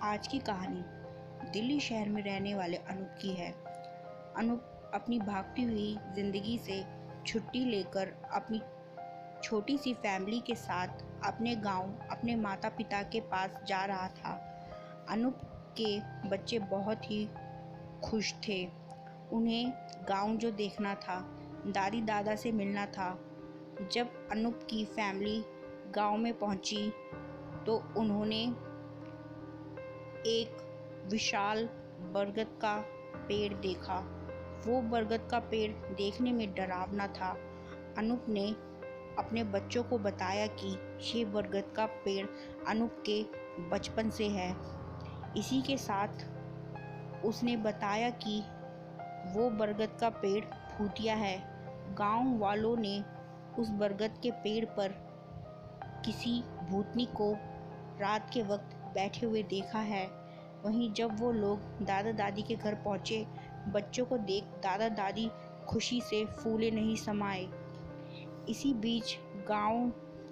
आज की कहानी दिल्ली शहर में रहने वाले अनूप की है। अनूप अपनी भागती हुई जिंदगी से छुट्टी लेकर अपनी छोटी सी फैमिली के साथ अपने गांव अपने माता पिता के पास जा रहा था। अनूप के बच्चे बहुत ही खुश थे। उन्हें गांव जो देखना था, दादी दादा से मिलना था। जब अनूप की फैमिली गांव में पहुंची तो उन्होंने एक विशाल बरगद का पेड़ देखा। वो बरगद का पेड़ देखने में डरावना था। अनूप ने अपने बच्चों को बताया कि ये बरगद का पेड़ अनूप के बचपन से है। इसी के साथ उसने बताया कि वो बरगद का पेड़ भूतिया है। गांव वालों ने उस बरगद के पेड़ पर किसी भूतनी को रात के वक्त बैठे हुए देखा है। वहीं जब वो लोग दादा दादी के घर पहुंचे, बच्चों को देख दादा दादी खुशी से फूले नहीं समाये। इसी बीच गांव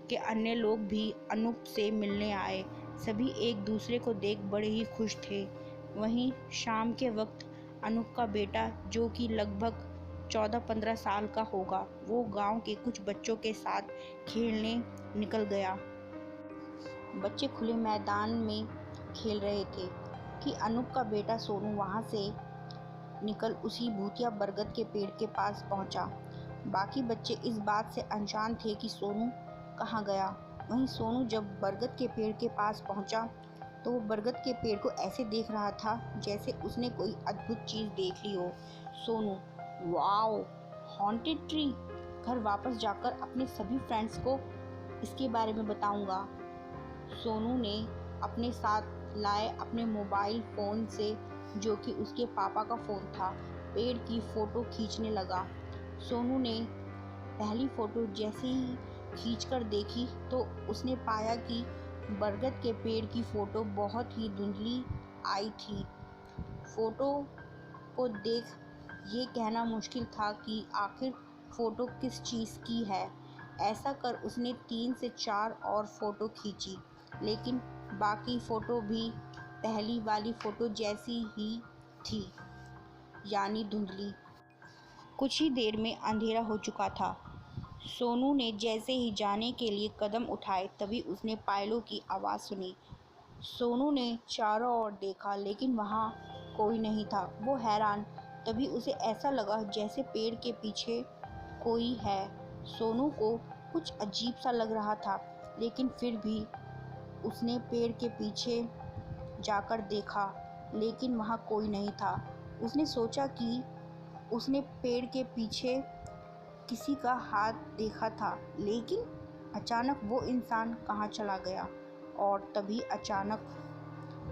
के अन्य लोग भी अनूप से मिलने आए। सभी एक दूसरे को देख बड़े ही खुश थे। वहीं शाम के वक्त अनूप का बेटा, जो कि लगभग 14-15 साल का होगा, वो गांव के कुछ बच्चों के साथ खेलने निकल गया। बच्चे खुले मैदान में खेल रहे थे कि अनूप का बेटा सोनू वहां से निकल उसी भूतिया बरगद के पेड़ के पास पहुंचा। बाकी बच्चे इस बात से अनजान थे कि सोनू कहाँ गया। वहीं सोनू जब बरगद के पेड़ के पास पहुंचा तो वो बरगद के पेड़ को ऐसे देख रहा था जैसे उसने कोई अद्भुत चीज़ देख ली हो। Sonu, wow, haunted tree. घर वापस जाकर अपने सभी फ्रेंड्स को इसके बारे में बताऊंगा। सोनू ने अपने साथ लाए अपने मोबाइल फ़ोन से, जो कि उसके पापा का फ़ोन था, पेड़ की फ़ोटो खींचने लगा। सोनू ने पहली फ़ोटो जैसे ही खींचकर देखी तो उसने पाया कि बरगद के पेड़ की फ़ोटो बहुत ही धुंधली आई थी। फ़ोटो को देख ये कहना मुश्किल था कि आखिर फ़ोटो किस चीज़ की है। ऐसा कर उसने 3 से 4 और फ़ोटो खींची, लेकिन बाकी फ़ोटो भी पहली वाली फ़ोटो जैसी ही थी, यानी धुंधली। कुछ ही देर में अंधेरा हो चुका था। सोनू ने जैसे ही जाने के लिए कदम उठाए तभी उसने पायलों की आवाज़ सुनी। सोनू ने चारों ओर देखा, लेकिन वहाँ कोई नहीं था। वो हैरान। तभी उसे ऐसा लगा जैसे पेड़ के पीछे कोई है। सोनू को कुछ अजीब सा लग रहा था, लेकिन फिर भी उसने पेड़ के पीछे जाकर देखा, लेकिन वहाँ कोई नहीं था। उसने सोचा कि उसने पेड़ के पीछे किसी का हाथ देखा था, लेकिन अचानक वो इंसान कहाँ चला गया। और तभी अचानक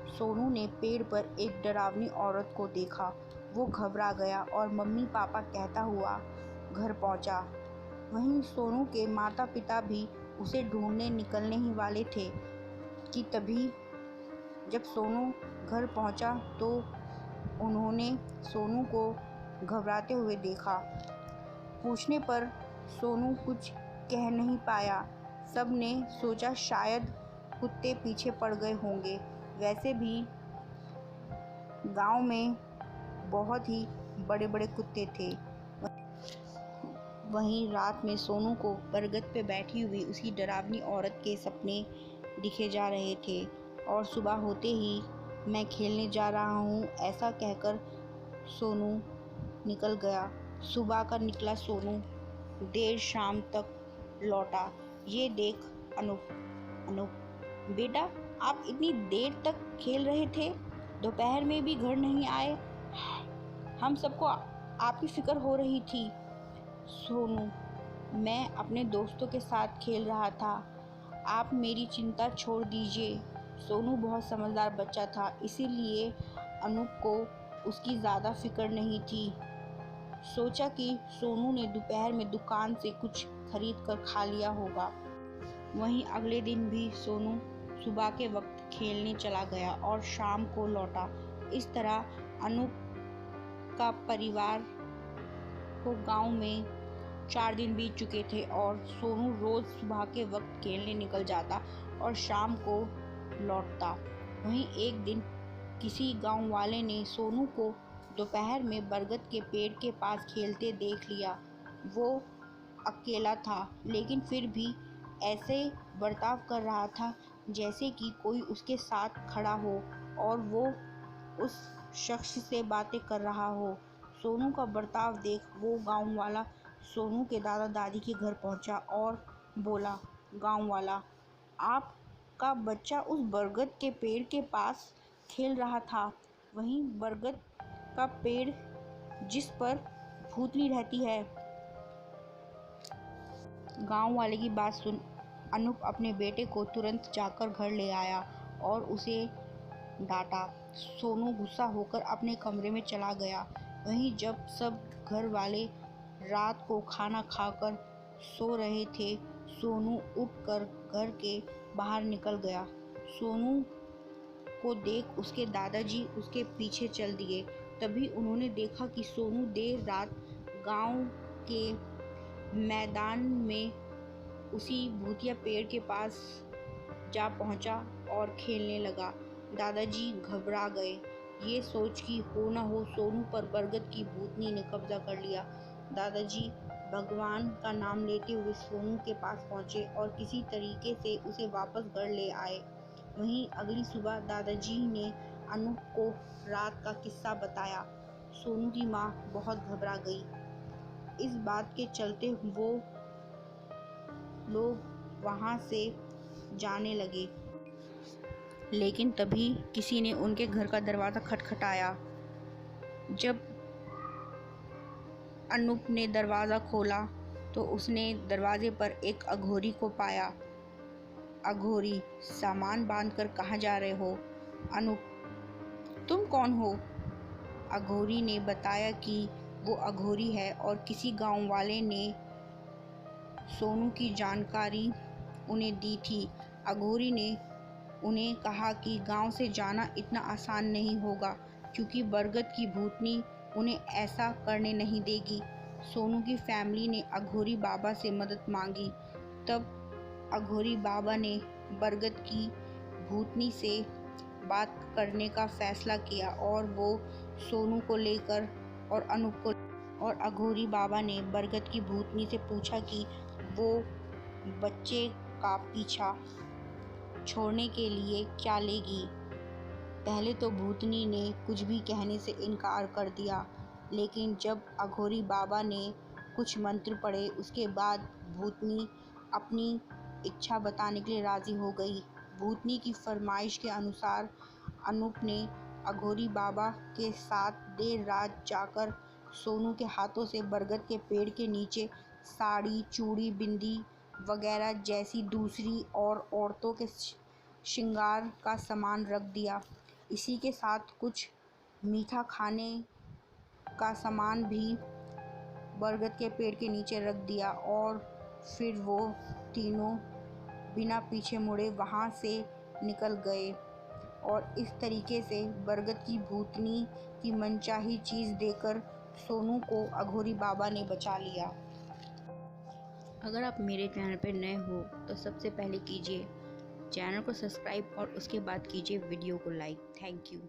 सोनू ने पेड़ पर एक डरावनी औरत को देखा। वो घबरा गया और मम्मी पापा कहता हुआ घर पहुंचा। वहीं सोनू के माता पिता भी उसे ढूंढने निकलने ही वाले थे कि तभी जब सोनू घर पहुंचा तो उन्होंने सोनू को घबराते हुए देखा। पूछने पर सोनू कुछ कह नहीं पाया। सब ने सोचा शायद कुत्ते पीछे पड़ गए होंगे। वैसे भी गांव में बहुत ही बड़े बड़े कुत्ते थे। वहीं रात में सोनू को बरगद पे बैठी हुई उसी डरावनी औरत के सपने दिखे जा रहे थे। और सुबह होते ही मैं खेलने जा रहा हूँ, ऐसा कहकर सोनू निकल गया। सुबह का निकला सोनू देर शाम तक लौटा। ये देख अनूप, बेटा, आप इतनी देर तक खेल रहे थे, दोपहर में भी घर नहीं आए। हम सबको आपकी फिक्र हो रही थी। सोनू, मैं अपने दोस्तों के साथ खेल रहा था, आप मेरी चिंता छोड़ दीजिए। सोनू बहुत समझदार बच्चा था, इसीलिए अनूप को उसकी ज़्यादा फिक्र नहीं थी। सोचा कि सोनू ने दोपहर में दुकान से कुछ खरीद कर खा लिया होगा। वहीं अगले दिन भी सोनू सुबह के वक्त खेलने चला गया और शाम को लौटा। इस तरह अनूप का परिवार को गांव में 4 दिन बीत चुके थे और सोनू रोज़ सुबह के वक्त खेलने निकल जाता और शाम को लौटता। वहीं एक दिन किसी गांव वाले ने सोनू को दोपहर में बरगद के पेड़ के पास खेलते देख लिया। वो अकेला था, लेकिन फिर भी ऐसे बर्ताव कर रहा था जैसे कि कोई उसके साथ खड़ा हो और वो उस शख्स से बातें कर रहा हो। सोनू का बर्ताव देख वो गांव वाला सोनू के दादा दादी के घर पहुंचा और बोला, गांव वाला, आपका बच्चा उस बरगद के पेड़ के पास खेल रहा था, वहीं बरगद का पेड़ जिस पर भूतनी रहती है। गांव वाले की बात सुन अनूप अपने बेटे को तुरंत जाकर घर ले आया और उसे डांटा। सोनू गुस्सा होकर अपने कमरे में चला गया। वहीं जब सब घर वाले रात को खाना खाकर सो रहे थे, सोनू उठकर घर के बाहर निकल गया। सोनू को देख उसके दादाजी उसके पीछे चल दिए। तभी उन्होंने देखा कि सोनू देर रात गांव के मैदान में उसी भूतिया पेड़ के पास जा पहुंचा और खेलने लगा। दादाजी घबरा गए, ये सोच कि हो न हो सोनू पर बरगद की भूतनी ने कब्जा कर लिया। दादाजी भगवान का नाम लेते हुए सोनू के पास पहुंचे और किसी तरीके से उसे वापस घर ले आए। वहीं अगली सुबह दादाजी ने अनूप को रात का किस्सा बताया। सोनू की माँ बहुत घबरा गई। इस बात के चलते वो लोग वहां से जाने लगे, लेकिन तभी किसी ने उनके घर का दरवाज़ा खटखटाया। जब अनूप ने दरवाज़ा खोला तो उसने दरवाजे पर एक अघोरी को पाया। अघोरी, सामान बांधकर कहाँ जा रहे हो? अनूप, तुम कौन हो? अघोरी ने बताया कि वो अघोरी है और किसी गांव वाले ने सोनू की जानकारी उन्हें दी थी। अघोरी ने उन्हें कहा कि गांव से जाना इतना आसान नहीं होगा, क्योंकि बरगद की भूतनी उन्हें ऐसा करने नहीं देगी। सोनू की फैमिली ने अघोरी बाबा से मदद मांगी। तब अघोरी बाबा ने बरगद की भूतनी से बात करने का फैसला किया और वो सोनू को लेकर और अनूप को, और अघोरी बाबा ने बरगद की भूतनी से पूछा कि वो बच्चे का पीछा छोड़ने के लिए क्या लेगी। पहले तो भूतनी ने कुछ भी कहने से इनकार कर दिया, लेकिन जब अघोरी बाबा ने कुछ मंत्र पढ़े उसके बाद भूतनी अपनी इच्छा बताने के लिए राजी हो गई। भूतनी की फरमाइश के अनुसार अनूप ने अघोरी बाबा के साथ देर रात जाकर सोनू के हाथों से बरगद के पेड़ के नीचे साड़ी, चूड़ी, बिंदी वगैरह जैसी दूसरी और औरतों के श्रृंगार का सामान रख दिया। इसी के साथ कुछ मीठा खाने का सामान भी बरगद के पेड़ के नीचे रख दिया और फिर वो तीनों बिना पीछे मुड़े वहाँ से निकल गए। और इस तरीके से बरगद की भूतनी की मनचाही चीज़ देकर सोनू को अघोरी बाबा ने बचा लिया। अगर आप मेरे चैनल पर नए हो तो सबसे पहले कीजिए चैनल को सब्सक्राइब और उसके बाद कीजिए वीडियो को लाइक। Thank you.